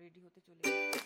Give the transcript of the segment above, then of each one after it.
Ready হতে চলে এসেছি।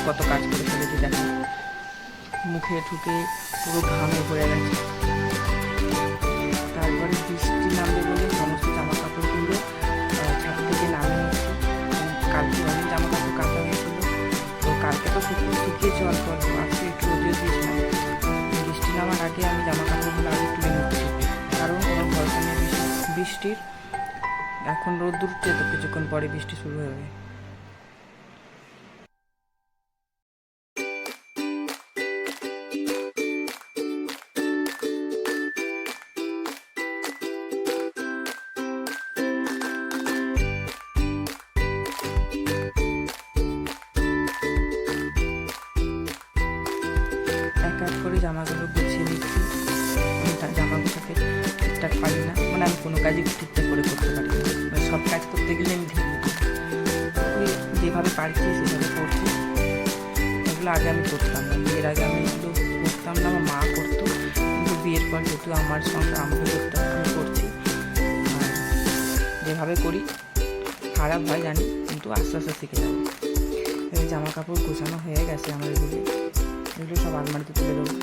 কত কাজ করে ফেলেছি দেখো, মুখে ঠুকে পুরো ঘামে পড়ে গেছে। তারপরে বৃষ্টি নামবে বলে সমস্ত জামা কাপড়গুলো ছাদ থেকে নামিয়ে নিচ্ছি। কালকে অনেক জামা কাপড় কাচা হয়েছিল, তো কালকে তো শুকিয়েছে অল্প অল্প, আজকে একটু রোদিয়ে দিয়েছিলাম। বৃষ্টি নামার আগে আমি জামা কাপড়গুলো আগে তুলে নিচ্ছি, কারণ কোনো ভরসা নেই বৃষ্টির। এখন রোদ উঠছে, তো কিছুক্ষণ পরে বৃষ্টি শুরু হবে। করে জামাগুলো গুছিয়ে নিচ্ছি। আমি জামা গুছাতে ঠিকঠাক পারি না, মানে আমি কোনো কাজই ঠিকঠাক করে করতে পারি না। মানে সব কাজ করতে গেলে আমি ঢেলে দিই, ওই যেভাবে পারছি সেভাবে করছি। এগুলো আগে আমি করতাম না, বিয়ের আগে আমি এগুলো করতাম না, আমার মা করতো। কিন্তু বিয়ের পর যেহেতু আমার সংসার আমাকে করতে আমি করছি। আর যেভাবে করি খারাপ হয় জানি, কিন্তু আস্তে আস্তে শিখে যাবো। এই জামা কাপড় গোছানো হয়ে গেছে আমার, এগুলো সব আলমারিতে তুলে দেবো।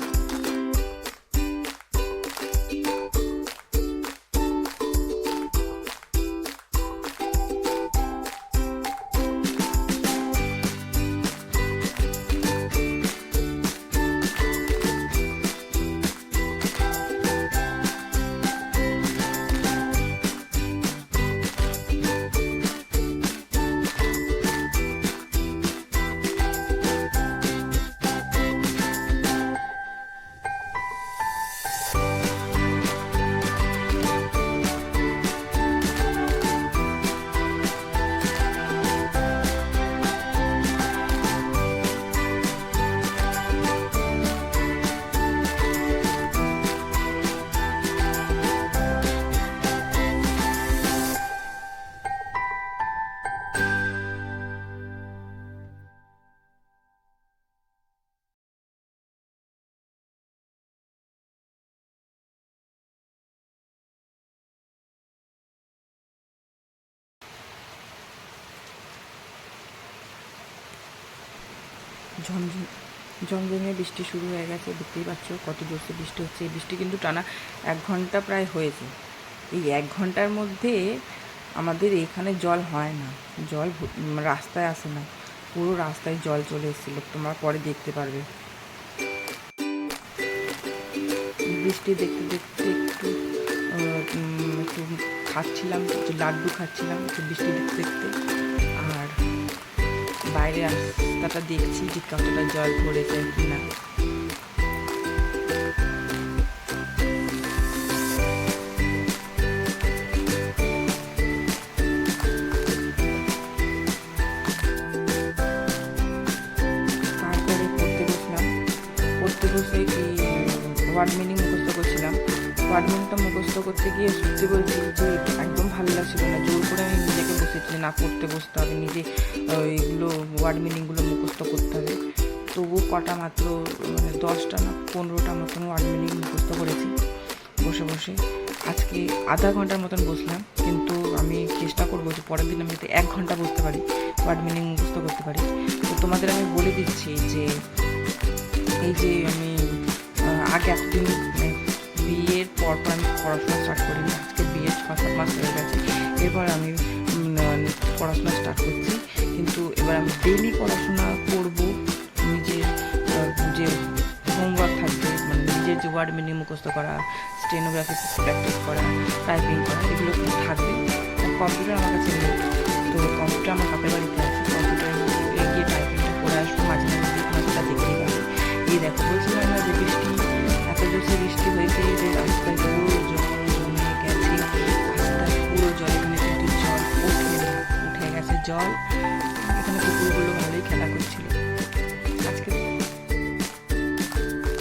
ঝমঝম ঝমঝমিয়ে বৃষ্টি শুরু হয়ে গেছে, দেখতেই পাচ্ছ কত জোরসে বৃষ্টি হচ্ছে। এই বৃষ্টি কিন্তু টানা 1 ঘন্টা প্রায় হয়েছে। এই 1 ঘন্টার মধ্যে আমাদের এখানে জল হয় না, জল রাস্তায় আসে না, পুরো রাস্তায় জল চলে এসেছিল, তোমরা পরে দেখতে পারবে। বৃষ্টি দেখতে দেখতে একটু একটু খাচ্ছিলাম, একটু লাড্ডু খাচ্ছিলাম একটু বৃষ্টি দেখতে দেখতে। আর বাইরে রাস্তাটা দেখছি যে কতটা জল পড়েছে কি না। তারপরে পড়তে বসে কি ওয়ার্ড মিনিং মুখস্থ করছিলাম। ওয়ার্ড মিনিংটা মুখস্থ করতে গিয়ে সত্যি বলছি যে একদম ভালো লাগছিল না, জোর করে আমি নিজেকে বসেছি না পড়তে বসতে হবে, নিজে এইগুলো ওয়ার্ড মিনিংগুলো মুখস্থ করতে হবে। তবু কটা মাত্র 10টা না 15টা মতন ওয়ার্ড মিনিং মুখস্থ করেছি বসে বসে। আজকে আধা ঘন্টার মতন বসলাম, কিন্তু আমি চেষ্টা করবো যে পরের দিন আমি যাতে 1 ঘন্টা বসতে পারি, ওয়ার্ড মিনিং মুখস্থ করতে পারি। তো তোমাদের আমি বলে দিচ্ছি যে এই যে আমি আগে এতদিন বিয়ের পর আমি পড়াশোনা স্টার্ট করিনি, আজকে বিয়ের 6-7 মাস হয়ে গেছে। এরপর আমি পড়াশোনা স্টার্ট করছি, কিন্তু এবার আমি ডেইলি পড়াশোনা করব। নিজের যে হোমওয়ার্ক থাকবে, নিজের যে ওয়ার্ড মিনিং মুখস্থ করা, স্টেনোগ্রাফি প্র্যাকটিস করা, টাইপিং করা, এগুলো থাকবে। কম্পিউটার আমার কাছে নেই, তো কম্পিউটার আমার বাপের বাড়িতে আছে, কম্পিউটারে গিয়ে টাইপিংটা করে আসবো। মাঝে মাঝে সেটা দেখতেই পাবে। এই দেখো বলছিলাম না যে এত জোরসে বৃষ্টি হয়েছে যে রাস্তায় পুরো জল জমে গেছে, রাস্তায় পুরো জল, এখানে কিন্তু জল উঠে গেছে জল।